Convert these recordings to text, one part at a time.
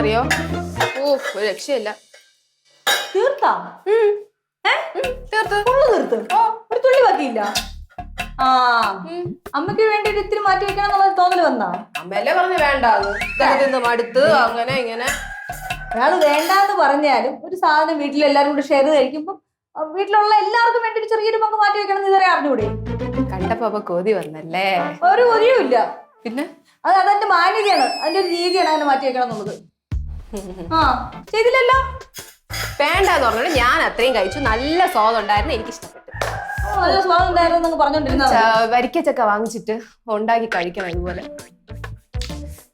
അറിയോ? ഓ ഒരു രക്ഷയില്ല. തീർത്താ? തീർത്ത്. ഒരു തുള്ളി ബാക്കിയില്ല. ആ അമ്മക്ക് വേണ്ടി ഇത്തിരി മാറ്റി വെക്കണം എന്നുള്ള തോന്നല് വന്നാ? അമ്മയല്ലേ പറഞ്ഞു വേണ്ട മടുത്ത് അങ്ങനെ ഇങ്ങനെ. ഒരാള് വേണ്ടാന്ന് പറഞ്ഞാലും ഒരു സാധനം വീട്ടിലെല്ലാരും കൂടെ ഷെയർ കഴിക്കുമ്പോ വീട്ടിലുള്ള എല്ലാവർക്കും വേണ്ടി ഒരു ചെറിയൊരു പങ്ക് മാറ്റി വെക്കണം എന്ന് ഇതുവരെ അറിഞ്ഞൂടെ? കണ്ടപ്പോ അപ്പൊ കൊതി വന്നല്ലേ? ഒരു കൊതിയും ഇല്ല. പിന്നെ അതെന്റെ മാന്യതയാണ്, അതിന്റെ ഒരു രീതിയാണ് അങ്ങനെ മാറ്റി വെക്കണം എന്നുള്ളത്. ആ ചെയ്തില്ലല്ലോ. വേണ്ടെന്ന് പറഞ്ഞോണ്ട് ഞാൻ അത്രയും കഴിച്ചു. നല്ല സ്വാദ് ഉണ്ടായിരുന്നു, എനിക്ക് ഇഷ്ടപ്പെട്ടു. നല്ല സ്വാദം ഉണ്ടായിരുന്നു പറഞ്ഞോണ്ടിരുന്ന വരിക്കച്ചക്ക വാങ്ങിച്ചിട്ട് ഉണ്ടാക്കി കഴിക്കണം ഇതുപോലെ.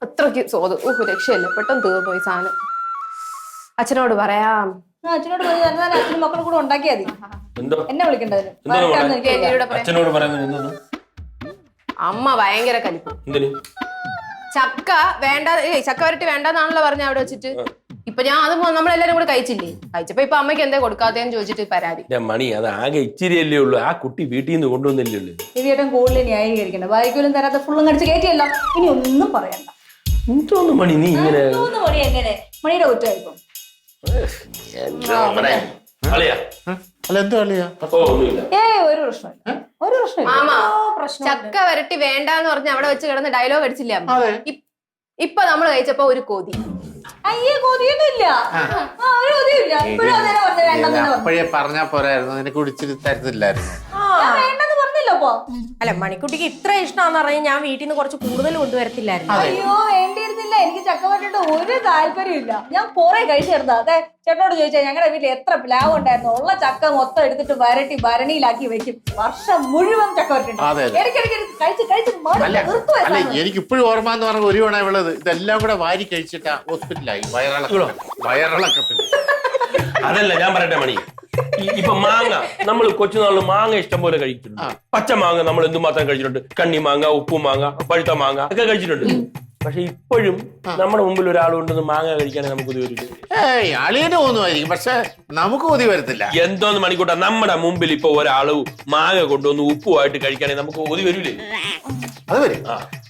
അത്രയ്ക്ക് സ്വാദ്. രക്ഷയില്ല, പെട്ടെന്ന് തീർന്നു ഈ സാധനം. അച്ഛനോട് പറയാം. അച്ഛനോട് അച്ഛനും മക്കളും കൂടെ ഉണ്ടാക്കിയാ മതി. എന്നെ വിളിക്കണ്ടതിന്. അമ്മ ഭയങ്കര കലിപ്പ്. ചക്ക വേണ്ട, ചക്ക വരട്ടി വേണ്ടെന്നാണല്ലോ പറഞ്ഞ അവിടെ വെച്ചിട്ട്. ഇപ്പൊ ഞാൻ അത് നമ്മളെല്ലാരും കൂടെ കഴിച്ചില്ലേ? കഴിച്ചപ്പോ ഇപ്പൊ അമ്മയ്ക്ക് എന്താ കൊടുക്കാത്തേന്ന് ചോദിച്ചിട്ട് പരാതി. മണി അത് ആകെ ഇച്ചിരിയല്ലേ ഉള്ളൂ. ആ കുട്ടി വീട്ടിൽ നിന്ന് കൊണ്ടുവന്നില്ലേ ഉള്ളൂ. ചേട്ടൻ കൂടുതൽ ന്യായീകരിക്കണ്ട. ബാക്കിയൊന്നും തരാത്ത ഫുള്ളും കടിച്ച് കയറ്റിയല്ലോ. ഇനി ഒന്നും പറയണ്ട. എന്തോന്ന് മണി നീ ഇങ്ങനെ? മണി എങ്ങനെ? മണിയുടെ കുറ്റമായിപ്പോ ചക്ക വരട്ടി വേണ്ടാന്ന് പറഞ്ഞ് അവിടെ വെച്ച് കിടന്ന് ഡയലോഗ് അടിച്ചില്ല. ഇപ്പൊ നമ്മള് കഴിച്ചപ്പോ ഒരു കൊതി. അയ്യേ കൊതിയൊന്നും ഇല്ല. ഒരു കൊതിയില്ല. അപ്പോഴേ പറഞ്ഞാ പോരായിരുന്നു, നിനക്ക് കുടിച്ചിട്ട് തരത്തില്ലായിരുന്നു. വേണ്ടെന്ന് പറഞ്ഞില്ലോ. അല്ല മണിക്കുട്ടിക്ക് ഇത്ര ഇഷ്ടമാന്ന് പറഞ്ഞാൽ ഞാൻ വീട്ടിൽ നിന്ന് കുറച്ച് കൂടുതൽ കൊണ്ടുവരത്തില്ലായിരുന്നു. അയ്യോ വേണ്ടിയിരുന്നില്ല. എനിക്ക് ചക്ക വരട്ടിട്ട് ഒരു താല്പര്യം ഇല്ല. ഞാൻ കുറെ കഴിച്ചിരുന്നു. അതെ ചേട്ടനോട് ചോദിച്ചാൽ ഞങ്ങളുടെ വീട്ടിൽ എത്ര പ്ലാവ് ഉണ്ടായിരുന്നു. ഉള്ള ചക്ക മൊത്തം എടുത്തിട്ട് വരട്ടി ഭരണിയിലാക്കി വെക്കും. വർഷം മുഴുവൻ ചക്ക വരട്ടി ഇടയ്ക്കിടയ്ക്ക് എനിക്ക് ഇപ്പോഴും ഓർമ്മ എന്ന് പറഞ്ഞ ഒരു ഗുണം ഉള്ളത്. ഇതെല്ലാം കൂടെ വാരി കഴിച്ചിട്ടാ ഹോസ്പിറ്റലായി വയറിളക്കം. അതല്ല ഞാൻ പറയട്ടെ മണി, ഇപ്പൊ മാങ്ങ നമ്മൾ കൊച്ചുനാളിൽ മാങ്ങ ഇഷ്ടം പോലെ കഴിച്ചിട്ടുണ്ട്. പച്ച മാങ്ങ നമ്മൾ എന്തുമാത്രം കഴിച്ചിട്ടുണ്ട്. കണ്ണി മാങ്ങ, ഉപ്പു മാങ്ങ, പഴുത്ത മാങ്ങ ഒക്കെ കഴിച്ചിട്ടുണ്ട്. പക്ഷെ ഇപ്പോഴും നമ്മുടെ മുമ്പിൽ ഒരാൾ കൊണ്ടൊന്ന് മാങ്ങ കഴിക്കാനേ നമുക്ക് കൊതി വരില്ല. അളിയന് തോന്നുമായിരിക്കും, പക്ഷെ നമുക്ക് കൊതി വരത്തില്ല. എന്തോന്ന് മണിക്കൂട്ടാ, നമ്മുടെ മുമ്പിൽ ഇപ്പൊ ഒരാള് മാങ്ങ കൊണ്ടുവന്ന് ഉപ്പുമായിട്ട് കഴിക്കാനേ നമുക്ക് കൊതി വരൂലേ? അത് വരും.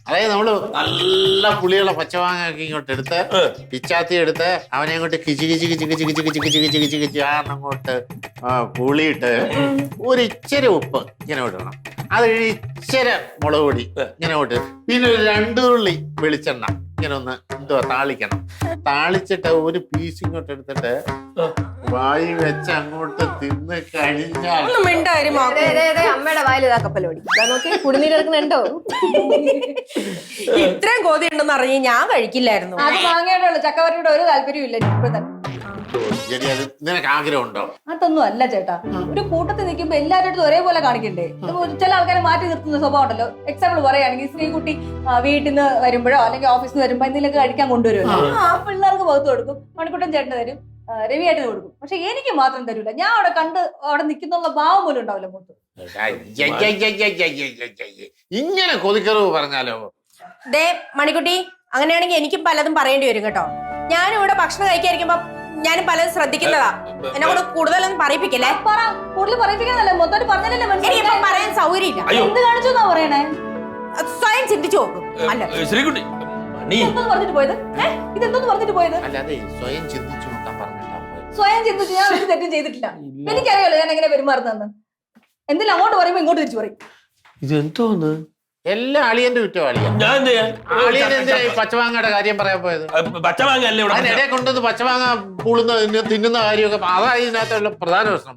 അതായത് നമ്മള് നല്ല പുളിയുള്ള പച്ചമാങ്ങ ഒക്കെ ഇങ്ങോട്ട് എടുത്ത് പിച്ചാത്തി എടുത്ത് അവനെ അങ്ങോട്ട് കിച്ചി കിച്ചി കിച്ചി കിച്ചി കിച്ചി കിച്ചി കിച്ചി കിച്ചി കിച്ചി കിച്ചി അങ്ങോട്ട് പുളിയിട്ട് ഒരു ഇച്ചിരി ഉപ്പ് ഇങ്ങനെ ഇടണം. അത് ഇച്ചിരി മുളക് പൊടി ഇങ്ങനെ ഇട്ട് പിന്നെ ഒരു 2 തുള്ളി വെളിച്ചെണ്ണ ഇങ്ങനെ ഒന്ന് താളിക്കണം. താളിച്ചിട്ട് ഒരു പീസ് ഇങ്ങോട്ട് എടുത്തിട്ട് വായി വെച്ച് അങ്ങോട്ട് തിന്ന് കഴിഞ്ഞാൽ അമ്മയുടെ വായിൽ ഇതാ കപ്പലോടി നോക്കി കുടിനീരെടുക്കുന്നുണ്ടോ? ഇത്രയും കൊതി ഉണ്ടെന്ന് അറിഞ്ഞ് ഞാൻ കഴിക്കില്ലായിരുന്നു. അത് വാങ്ങേണ്ടുള്ളൂ. ചക്കവരട്ടിയുടെ ഒരു താല്പര്യം ഇല്ല ഇപ്പൊ തന്നെ. നിനക്ക് ആഗ്രഹമുണ്ടോ? അതൊന്നും അല്ല ചേട്ടാ. ഒരു കൂട്ടത്തിൽ നിൽക്കുമ്പോ എല്ലാവരുടെ ഒരേപോലെ കാണിക്കണ്ടേ? ചില ആൾക്കാരെ മാറ്റി നിർത്തുന്ന സ്വഭാവം ഉണ്ടല്ലോ. എക്സാമ്പിൾ പറയുകയാണെങ്കിൽ സ്ത്രീകുട്ടി വീട്ടിൽ നിന്ന് വരുമ്പോഴോ അല്ലെങ്കിൽ ഓഫീസിൽ നിന്ന് വരുമ്പോ എന്തെങ്കിലും കഴിക്കാൻ കൊണ്ടുവരുമല്ലോ. ആ പിള്ളേർക്ക് പുറത്ത് കൊടുക്കും, മണിക്കുട്ടൻ ചേട്ടന് തരും, രവിയായിട്ട് കൊടുക്കും. പക്ഷെ എനിക്ക് മാത്രം തരൂല. ഞാൻ അവിടെ അവിടെ നിൽക്കുന്നുള്ള ഭാവം പോലും ഉണ്ടാവില്ല മുഖത്ത്. ഇങ്ങനെ കൊതിക്കറിവ് പറഞ്ഞാലോ? ദേ മണിക്കുട്ടി, അങ്ങനെയാണെങ്കിൽ എനിക്കും പലതും പറയേണ്ടി വരും കേട്ടോ. ഞാനും ഇവിടെ ഭക്ഷണം കഴിക്കാതിരിക്കുമ്പോ ഞാനും പലതും ശ്രദ്ധിക്കുന്നതാ. എന്നെ കൂടെ കൂടുതലൊന്നും പറയിപ്പിക്കല്ലേ. കൂടുതൽ പറയിപ്പിക്കുന്നല്ലേ, മൊത്തം പറഞ്ഞല്ലേ. എനിക്കിപ്പം പറയാൻ സൗകര്യമില്ല. എന്ത് കാണിച്ചു എന്നാ പറയണേ? സ്വയം ചിന്തിച്ചു നോക്കും. അല്ല ശ്രീകുട്ടി പറഞ്ഞിട്ട് പോയത് ഇതെന്തോന്ന് പറഞ്ഞിട്ട് പോയത്? അല്ലാതെ സ്വയം ചിന്തിച്ചു നോക്കാൻ പറഞ്ഞിട്ടാ. സ്വയം ചിന്തിച്ചു ഞാൻ ഒരു തെറ്റും ചെയ്തിട്ടില്ല. എനിക്കറിയാലോ ഞാൻ എങ്ങനെ പെരുമാറുന്നെന്ന്. എന്തെങ്കിലും അങ്ങോട്ട് പറയുമ്പോ ഇങ്ങോട്ട് തിരിച്ചു പറയും. ഇത് എന്തോന്ന്? എല്ലാം അളിയന്റെ കുറ്റം. അളിയൻ എന്തിനാ ഈ പച്ചമാങ്ങയുടെ കാര്യം പറയാൻ പോയത്? പച്ചമാങ്ങ അല്ലേ അതിനിടെ കൊണ്ടുവന്ന് പച്ചമാങ്ങ പൂളുന്ന തിന്നുന്ന കാര്യമൊക്കെ അതാ ഇതിനകത്തുള്ള പ്രധാന പ്രശ്നം.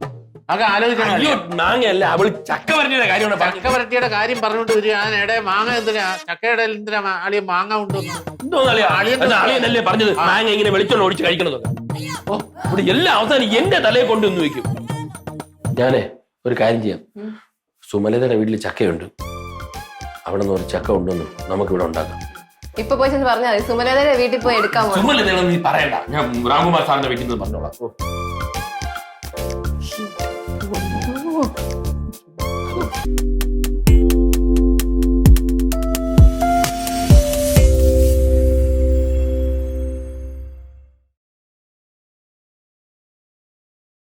അതൊക്കെ ആലോചിക്കണം. മാങ്ങയല്ല, അവള് ചക്ക വരട്ടിയുടെ കാര്യം. ചക്ക വരട്ടിയുടെ കാര്യം പറഞ്ഞുകൊണ്ട് വരിക. അതിനിടെ മാങ്ങ എന്തിനാ, ചക്കയുടെ എന്തിനാ അളിയൻ മാങ്ങ കൊണ്ടുവന്നല്ലേ പറഞ്ഞത് മാങ്ങ ഇങ്ങനെ വെളിച്ചെണ്ണ ഒഴിച്ച് കഴിക്കണമെന്നൊക്കെ. ഓ ഇവിടെ എല്ലാം അവസാനം എന്റെ തലയെ കൊണ്ടുവന്ന് വെക്കും. ഞാനേ ഒരു കാര്യം ചെയ്യാം. സുമലതയുടെ വീട്ടിൽ ചക്കയുണ്ട്, അവിടെ നിന്ന് ഒരു ചക്ക കൊണ്ടുവന്നു നമുക്ക് ഇവിടെ ഉണ്ടാക്കാം. ഇപ്പൊ പോയി പറഞ്ഞാൽ സുമലതയുടെ വീട്ടിൽ പോയി എടുക്കാൻ. സുമലത നീ പറയണ്ട, ഞാൻ രാംകുമാർ സാറിന്റെ വീട്ടിൽ നിന്ന് പറഞ്ഞോളാം.